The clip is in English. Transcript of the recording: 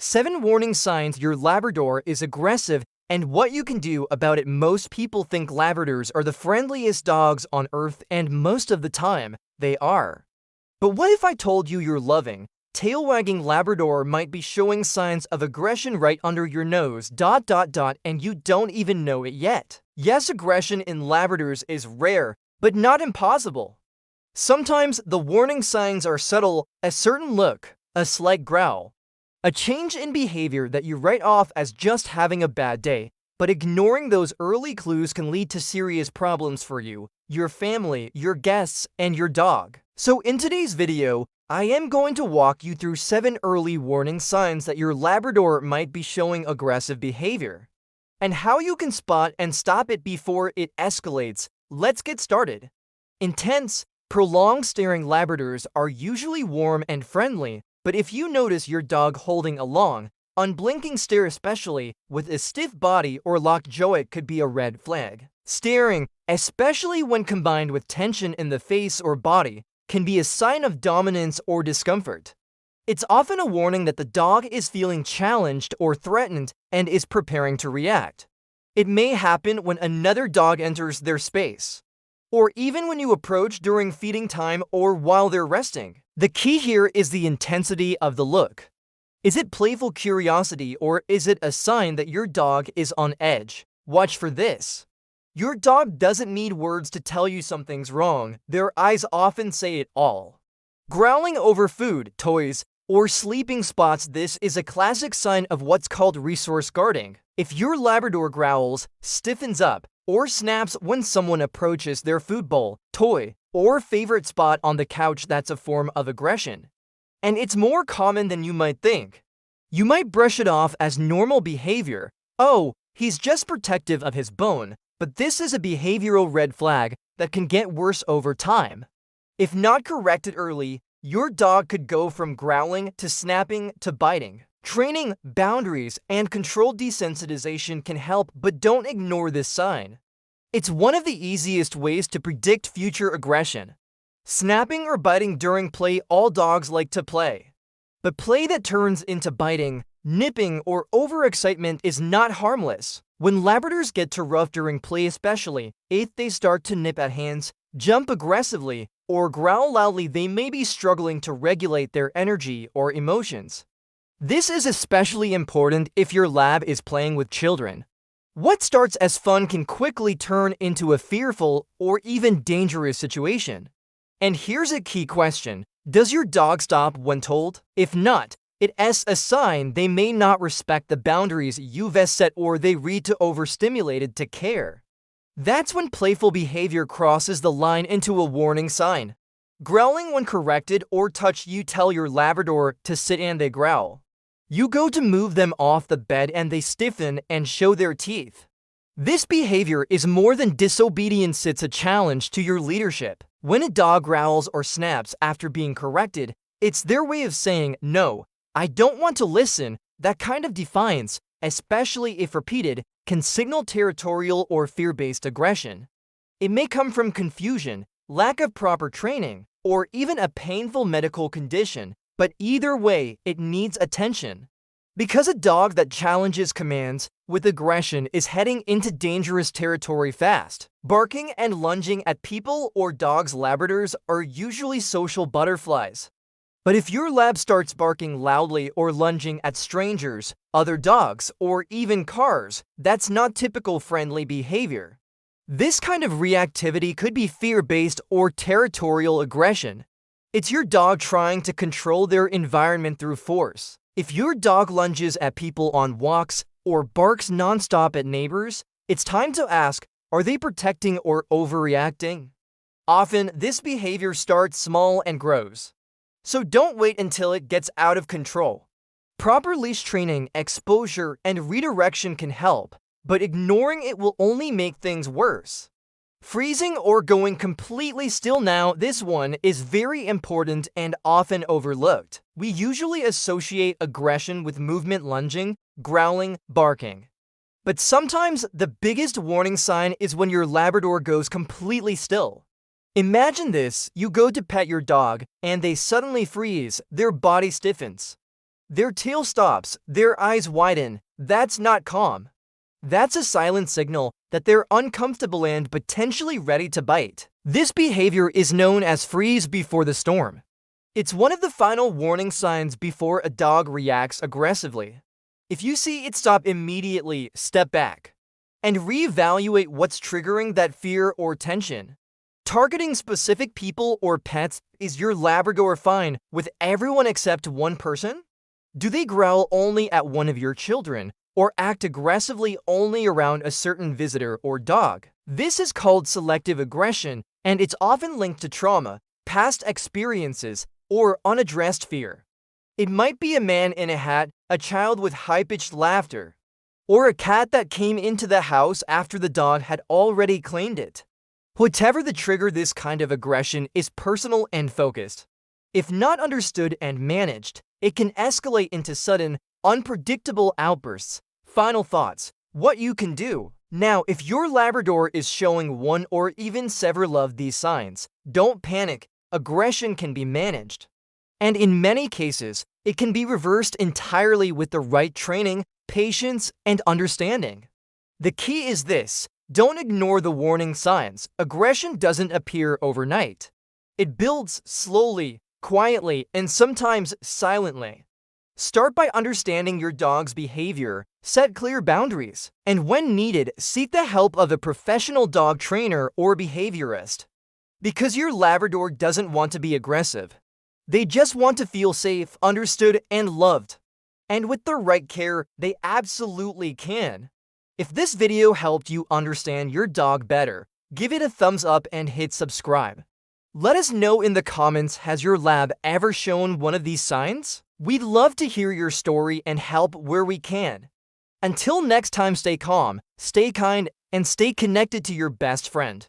7 warning signs your Labrador is aggressive and what you can do about it. Most people think Labradors are the friendliest dogs on earth, and most of the time, they are. But what if I told you your loving, tail-wagging Labrador might be showing signs of aggression right under your nose, and you don't even know it yet? Yes, aggression in Labradors is rare, but not impossible. Sometimes the warning signs are subtle: a certain look, a slight growl, a change in behavior that you write off as just having a bad day. But ignoring those early clues can lead to serious problems for you, your family, your guests, and your dog. So in today's video, I am going to walk you through 7 early warning signs that your Labrador might be showing aggressive behavior, and how you can spot and stop it before it escalates. Let's get started. Intense, prolonged staring Labradors are usually warm and friendly, but if you notice your dog holding a long, unblinking stare, especially with a stiff body or locked jaw, it could be a red flag. Staring, especially when combined with tension in the face or body, can be a sign of dominance or discomfort. It's often a warning that the dog is feeling challenged or threatened and is preparing to react. It may happen when another dog enters their space, or even when you approach during feeding time or while they're resting. The key here is the intensity of the look. Is it playful curiosity, or is it a sign that your dog is on edge? Watch for this. Your dog doesn't need words to tell you something's wrong. Their eyes often say it all. Growling over food, toys, or sleeping spots. This is a classic sign of what's called resource guarding. If your Labrador growls, stiffens up, or snaps when someone approaches their food bowl, toy, or favorite spot on the couch, that's a form of aggression. And it's more common than you might think. You might brush it off as normal behavior. Oh, he's just protective of his bone. But this is a behavioral red flag that can get worse over time. If not corrected early, your dog could go from growling to snapping to biting. Training, boundaries, and controlled desensitization can help, but don't ignore this sign. It's one of the easiest ways to predict future aggression. Snapping or biting during play. All dogs like to play. But play that turns into biting, nipping, or overexcitement is not harmless. When Labradors get too rough during play, especially if they start to nip at hands, jump aggressively, or growl loudly, they may be struggling to regulate their energy or emotions. This is especially important if your lab is playing with children. What starts as fun can quickly turn into a fearful or even dangerous situation. And here's a key question: does your dog stop when told? If not, it's a sign they may not respect the boundaries you've set, or they read too overstimulated to care. That's when playful behavior crosses the line into a warning sign. Growling when corrected or touched. You tell your Labrador to sit and they growl. You go to move them off the bed and they stiffen and show their teeth. This behavior is more than disobedience, it's a challenge to your leadership. When a dog growls or snaps after being corrected, it's their way of saying, "No, I don't want to listen." That kind of defiance, especially if repeated, can signal territorial or fear-based aggression. It may come from confusion, lack of proper training, or even a painful medical condition, but either way, it needs attention. Because a dog that challenges commands with aggression is heading into dangerous territory fast. Barking and lunging at people or dogs. Labradors are usually social butterflies. But if your lab starts barking loudly or lunging at strangers, other dogs, or even cars, that's not typical friendly behavior. This kind of reactivity could be fear-based or territorial aggression. It's your dog trying to control their environment through force. If your dog lunges at people on walks or barks nonstop at neighbors, it's time to ask, are they protecting or overreacting? Often, this behavior starts small and grows. So don't wait until it gets out of control. Proper leash training, exposure, and redirection can help, but ignoring it will only make things worse. Freezing or going completely still. Now, this one is very important and often overlooked. We usually associate aggression with movement, lunging, growling, barking. But sometimes the biggest warning sign is when your Labrador goes completely still. Imagine this: you go to pet your dog, and they suddenly freeze, their body stiffens. Their tail stops, their eyes widen. That's not calm. That's a silent signal that they're uncomfortable and potentially ready to bite. This behavior is known as freeze before the storm. It's one of the final warning signs before a dog reacts aggressively. If you see it stop immediately, step back and reevaluate what's triggering that fear or tension. Targeting specific people or pets, is your Labrador fine with everyone except one person? Do they growl only at one of your children or act aggressively only around a certain visitor or dog? This is called selective aggression, and it's often linked to trauma, past experiences, or unaddressed fear. It might be a man in a hat, a child with high-pitched laughter, or a cat that came into the house after the dog had already claimed it. Whatever the trigger, this kind of aggression is personal and focused. If not understood and managed, it can escalate into sudden, unpredictable outbursts. Final thoughts: what you can do. Now, if your Labrador is showing one or even several of these signs, don't panic. Aggression can be managed. And in many cases, it can be reversed entirely with the right training, patience, and understanding. The key is this: don't ignore the warning signs. Aggression doesn't appear overnight. It builds slowly, quietly, and sometimes silently. Start by understanding your dog's behavior, set clear boundaries, and when needed, seek the help of a professional dog trainer or behaviorist. Because your Labrador doesn't want to be aggressive. They just want to feel safe, understood, and loved. And with the right care, they absolutely can. If this video helped you understand your dog better, give it a thumbs up and hit subscribe. Let us know in the comments, has your lab ever shown one of these signs? We'd love to hear your story and help where we can. Until next time, stay calm, stay kind, and stay connected to your best friend.